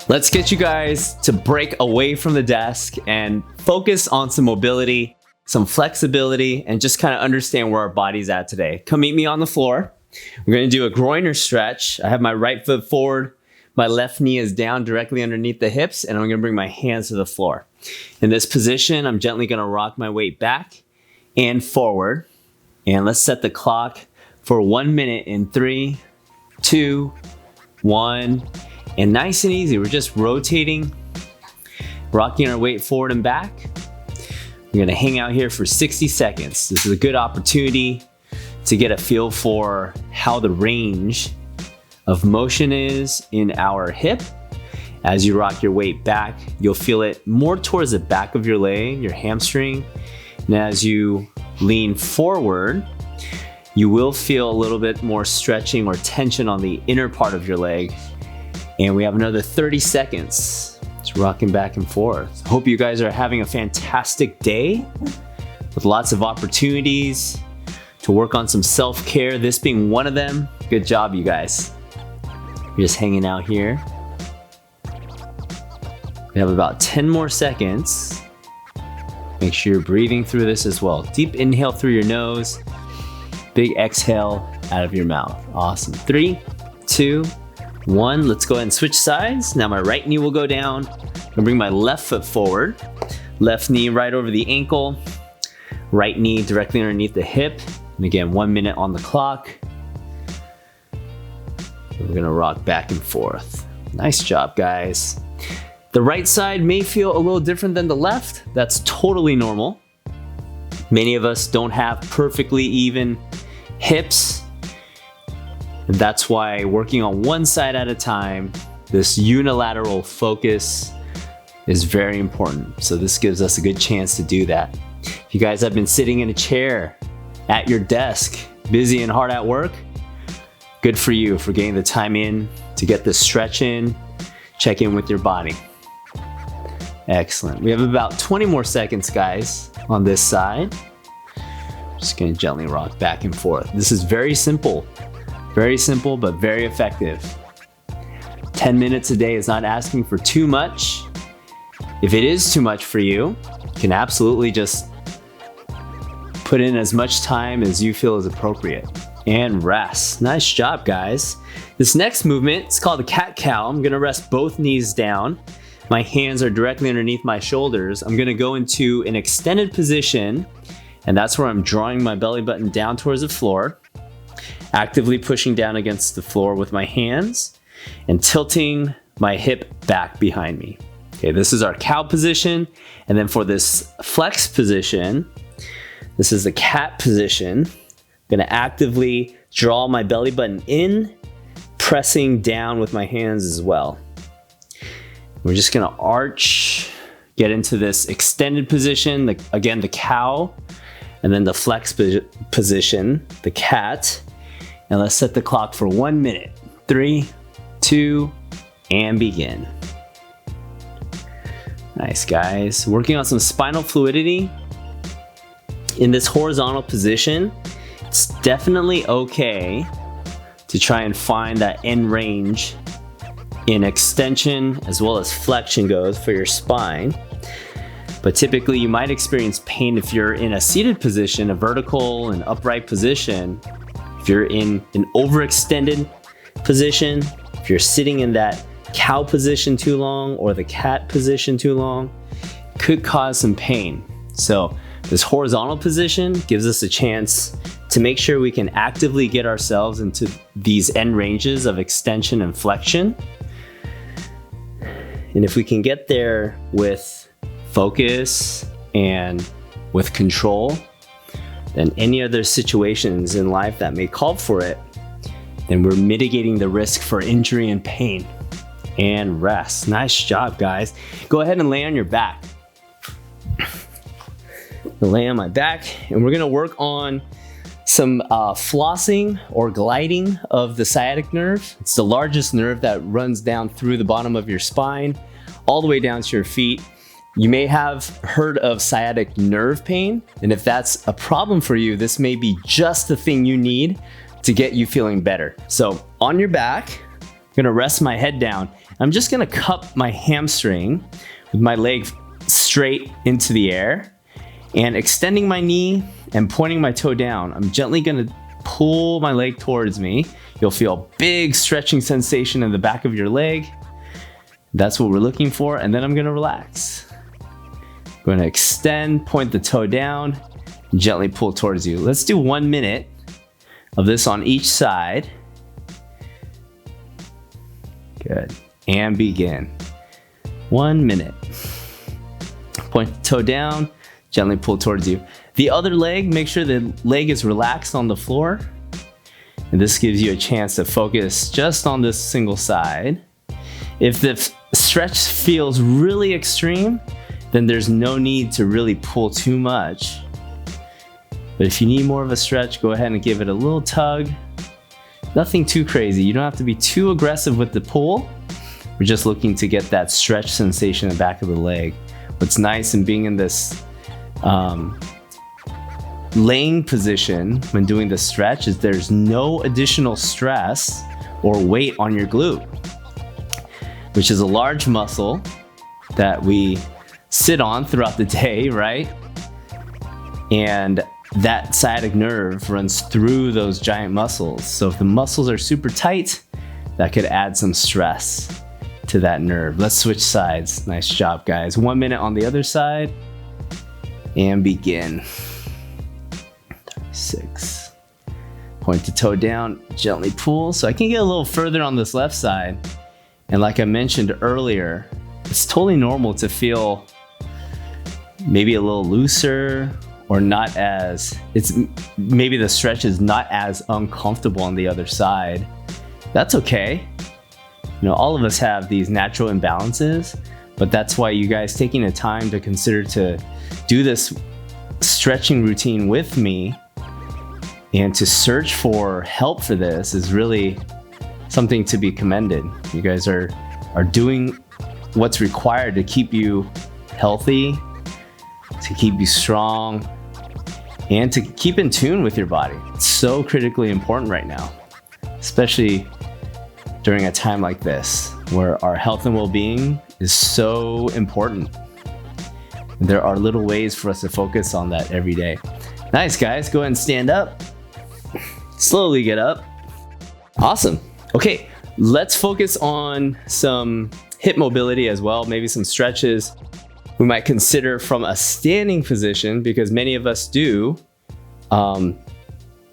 Let's get you guys to break away from the desk and focus on some mobility, some flexibility, and just kind of understand where our body's at today. Come meet me on the floor. We're gonna do a groiner stretch. I have my right foot forward, my left knee is down directly underneath the hips, and I'm gonna bring my hands to the floor. In this position, I'm gently gonna rock my weight back and forward. And let's set the clock for 1 minute in 3, 2, 1. And nice and easy, we're just rotating, rocking our weight forward and back. We're gonna hang out here for 60 seconds. This is a good opportunity to get a feel for how the range of motion is in our hip. As you rock your weight back, you'll feel it more towards the back of your leg, your hamstring. And as you lean forward, you will feel a little bit more stretching or tension on the inner part of your leg. And we have another 30 seconds. It's rocking back and forth. Hope you guys are having a fantastic day with lots of opportunities to work on some self-care, this being one of them. Good job, you guys. You're just hanging out here. We have about 10 more seconds. Make sure you're breathing through this as well. Deep inhale through your nose, big exhale out of your mouth. Awesome. 3, 2, 1, let's go ahead and switch sides. Now my right knee will go down. I'm gonna bring my left foot forward. Left knee right over the ankle. Right knee directly underneath the hip. And again, 1 minute on the clock. We're gonna rock back and forth. Nice job, guys. The right side may feel a little different than the left. That's totally normal. Many of us don't have perfectly even hips. And that's why working on one side at a time, this unilateral focus is very important. So this gives us a good chance to do that. If you guys have been sitting in a chair at your desk, busy and hard at work, good for you for getting the time in to get this stretch in, check in with your body. Excellent. We have about 20 more seconds, guys, on this side. Just gonna gently rock back and forth. This is very simple, but very effective. 10 minutes a day is not asking for too much. If it is too much for you, you can absolutely just put in as much time as you feel is appropriate. And rest. Nice job, guys. This next movement is called a cat-cow. I'm gonna rest both knees down. My hands are directly underneath my shoulders. I'm gonna go into an extended position, and that's where I'm drawing my belly button down towards the floor, actively pushing down against the floor with my hands and tilting my hip back behind me. Okay, this is our cow position. And then for this flex position, this is the cat position. I'm gonna actively draw my belly button in, pressing down with my hands as well. We're just gonna arch, get into this extended position, again, the cow, and then the flex position, the cat. And let's set the clock for 1 minute. 3, 2, and begin. Nice, guys. Working on some spinal fluidity. In this horizontal position, it's definitely okay to try and find that end range in extension as well as flexion goes for your spine. But typically you might experience pain if you're in a seated position, a vertical and upright position. If you're in an overextended position, if you're sitting in that cow position too long or the cat position too long, it could cause some pain. So this horizontal position gives us a chance to make sure we can actively get ourselves into these end ranges of extension and flexion. And if we can get there with focus and with control, then any other situations in life that may call for it, then we're mitigating the risk for injury and pain. And rest. Nice job, guys. Go ahead and lay on your back. I'll lay on my back, and we're gonna work on some flossing or gliding of the sciatic nerve. It's the largest nerve that runs down through the bottom of your spine, all the way down to your feet. You may have heard of sciatic nerve pain, and if that's a problem for you, this may be just the thing you need to get you feeling better. So on your back, gonna rest my head down. I'm just gonna cup my hamstring with my leg straight into the air and extending my knee and pointing my toe down. I'm gently gonna pull my leg towards me. You'll feel a big stretching sensation in the back of your leg. That's what we're looking for. And then I'm gonna relax. I'm gonna extend, point the toe down, gently pull towards you. Let's do 1 minute of this on each side. Good. And begin. 1 minute. Point the toe down, gently pull towards you. The other leg, make sure the leg is relaxed on the floor. And this gives you a chance to focus just on this single side. If the stretch feels really extreme, then there's no need to really pull too much. But if you need more of a stretch, go ahead and give it a little tug. Nothing too crazy. You don't have to be too aggressive with the pull. We're just looking to get that stretch sensation in the back of the leg. What's nice in being in this laying position when doing the stretch is there's no additional stress or weight on your glute, which is a large muscle that we sit on throughout the day, right? And that sciatic nerve runs through those giant muscles. So if the muscles are super tight, that could add some stress to that nerve. Let's switch sides. Nice job, guys. 1 minute on the other side and begin. 36. Point the toe down, gently pull. So I can get a little further on this left side. And like I mentioned earlier, it's totally normal to feel maybe a little looser or not as, maybe the stretch is not as uncomfortable on the other side. That's okay. You know, all of us have these natural imbalances, but that's why you guys taking the time to consider to do this stretching routine with me and to search for help for this is really something to be commended. You guys are doing what's required to keep you healthy, to keep you strong, and to keep in tune with your body. It's so critically important right now, especially during a time like this where our health and well-being is so important. There are little ways for us to focus on that every day. Nice, guys. Go ahead and stand up. Slowly get up. Awesome. Okay, let's focus on some hip mobility as well, maybe some stretches we might consider from a standing position, because many of us do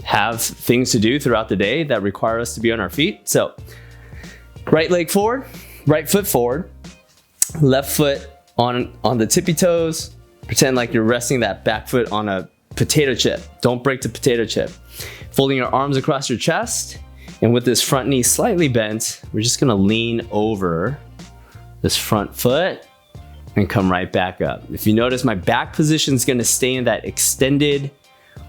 have things to do throughout the day that require us to be on our feet. So right leg forward, right foot forward, left foot on the tippy toes. Pretend like you're resting that back foot on a potato chip. Don't break the potato chip. Folding your arms across your chest, and with this front knee slightly bent, we're just gonna lean over this front foot and come right back up. If you notice, my back position is gonna stay in that extended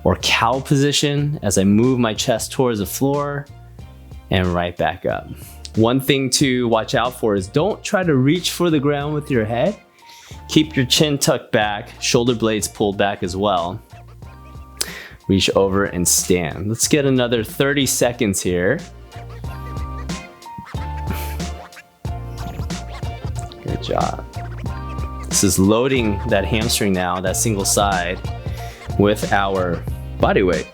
or cow position as I move my chest towards the floor and right back up. One thing to watch out for is don't try to reach for the ground with your head. Keep your chin tucked back, shoulder blades pulled back as well. Reach over and stand. Let's get another 30 seconds here. Good job. This is loading that hamstring now, that single side, with our body weight.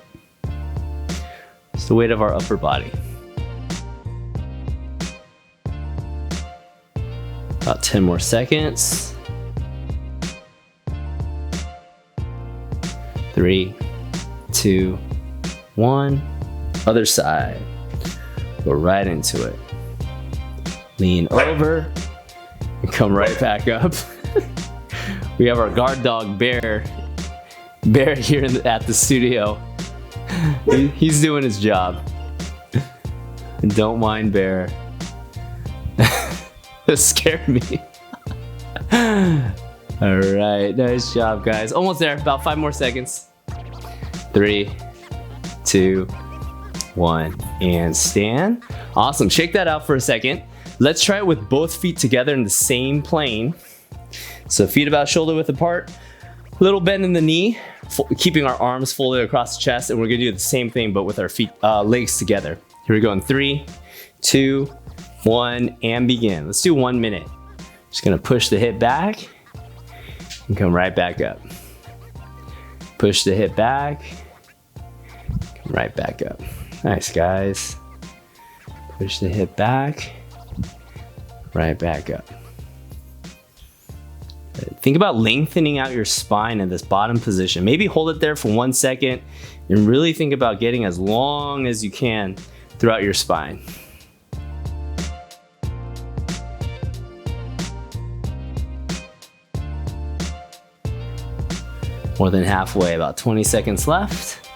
It's the weight of our upper body. About 10 more seconds. 3, 2, 1. Other side. Go right into it. Lean over and come right back up. We have our guard dog Bear here at the studio. He's doing his job. And don't mind Bear. That scared me. All right, nice job, guys. Almost there, about 5 more seconds. 3, 2, 1, and stand. Awesome, shake that out for a second. Let's try it with both feet together in the same plane. So feet about shoulder width apart, little bend in the knee, keeping our arms folded across the chest, and we're gonna do the same thing but with our feet, legs together. Here we go in 3, 2, 1, and begin. Let's do 1 minute. Just gonna push the hip back and come right back up. Push the hip back, come right back up. Nice, guys. Push the hip back, right back up. Think about lengthening out your spine in this bottom position. Maybe hold it there for 1 second and really think about getting as long as you can throughout your spine. More than halfway, about 20 seconds left.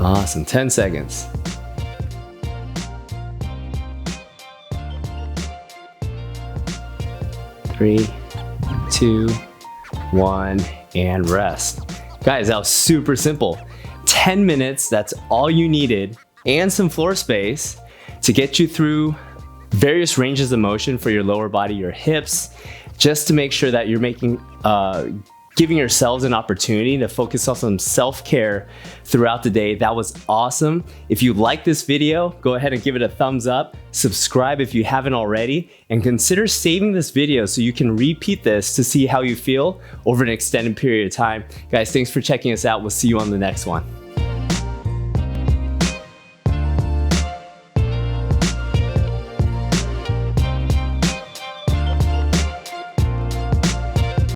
Awesome, 10 seconds. Three, 2, 1, and rest. Guys, that was super simple. 10 minutes, that's all you needed, and some floor space to get you through various ranges of motion for your lower body, your hips, just to make sure that you're giving yourselves an opportunity to focus on some self-care throughout the day. That was awesome. If you like this video, go ahead and give it a thumbs up, subscribe if you haven't already, and consider saving this video so you can repeat this to see how you feel over an extended period of time. Guys, thanks for checking us out. We'll see you on the next one.